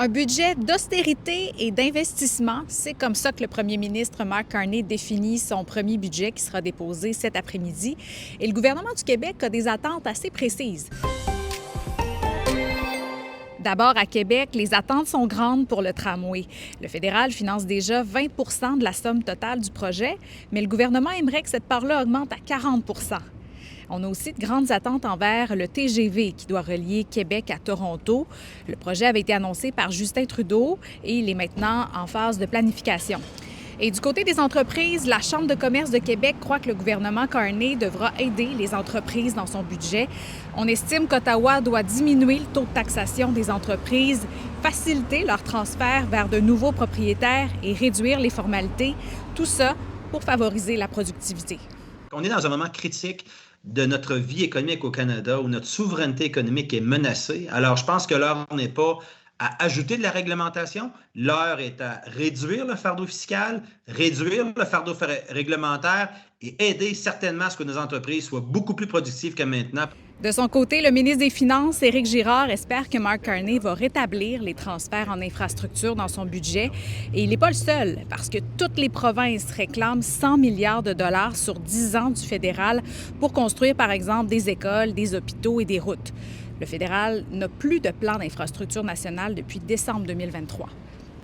Un budget d'austérité et d'investissement, c'est comme ça que le premier ministre Mark Carney définit son premier budget qui sera déposé cet après-midi. Et le gouvernement du Québec a des attentes assez précises. D'abord, à Québec, les attentes sont grandes pour le tramway. Le fédéral finance déjà 20 de la somme totale du projet, mais le gouvernement aimerait que cette part-là augmente à 40 On a aussi de grandes attentes envers le TGV qui doit relier Québec à Toronto. Le projet avait été annoncé par Justin Trudeau et il est maintenant en phase de planification. Et du côté des entreprises, la Chambre de commerce de Québec croit que le gouvernement Carney devra aider les entreprises dans son budget. On estime qu'Ottawa doit diminuer le taux de taxation des entreprises, faciliter leur transfert vers de nouveaux propriétaires et réduire les formalités. Tout ça pour favoriser la productivité. On est dans un moment critique de notre vie économique au Canada où notre souveraineté économique est menacée. Alors, je pense que l'heure n'est pas à ajouter de la réglementation, l'heure est à réduire le fardeau fiscal, réduire le fardeau réglementaire et aider certainement à ce que nos entreprises soient beaucoup plus productives que maintenant. De son côté, le ministre des Finances, Éric Girard, espère que Mark Carney va rétablir les transferts en infrastructure dans son budget. Et il n'est pas le seul, parce que toutes les provinces réclament 100 milliards de dollars sur 10 ans du fédéral pour construire, par exemple, des écoles, des hôpitaux et des routes. Le fédéral n'a plus de plan d'infrastructure nationale depuis décembre 2023.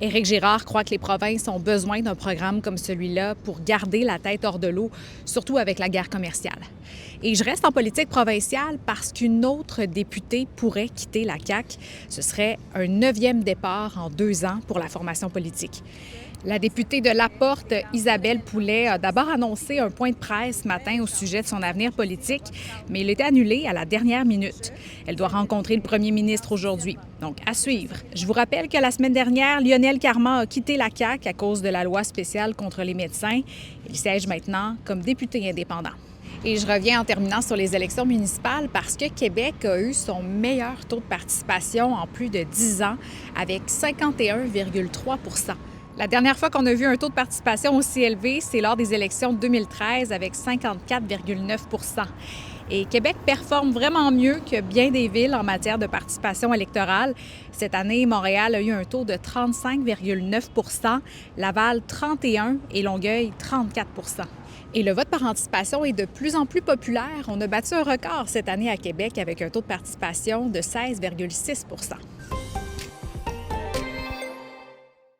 Éric Girard croit que les provinces ont besoin d'un programme comme celui-là pour garder la tête hors de l'eau, surtout avec la guerre commerciale. Et je reste en politique provinciale parce qu'une autre députée pourrait quitter la CAQ. Ce serait un 9e départ en 2 ans pour la formation politique. La députée de Laporte, Isabelle Poulet, a d'abord annoncé un point de presse ce matin au sujet de son avenir politique, mais il a été annulé à la dernière minute. Elle doit rencontrer le premier ministre aujourd'hui. Donc, à suivre. Je vous rappelle que la semaine dernière, Lionel Carman a quitté la CAQ à cause de la loi spéciale contre les médecins. Il siège maintenant comme député indépendant. Et je reviens en terminant sur les élections municipales parce que Québec a eu son meilleur taux de participation en plus de 10 ans avec 51,3 %. La dernière fois qu'on a vu un taux de participation aussi élevé, c'est lors des élections de 2013 avec 54,9 % Et Québec performe vraiment mieux que bien des villes en matière de participation électorale. Cette année, Montréal a eu un taux de 35,9 %, Laval 31 et Longueuil 34 %. Et le vote par anticipation est de plus en plus populaire. On a battu un record cette année à Québec avec un taux de participation de 16,6 %.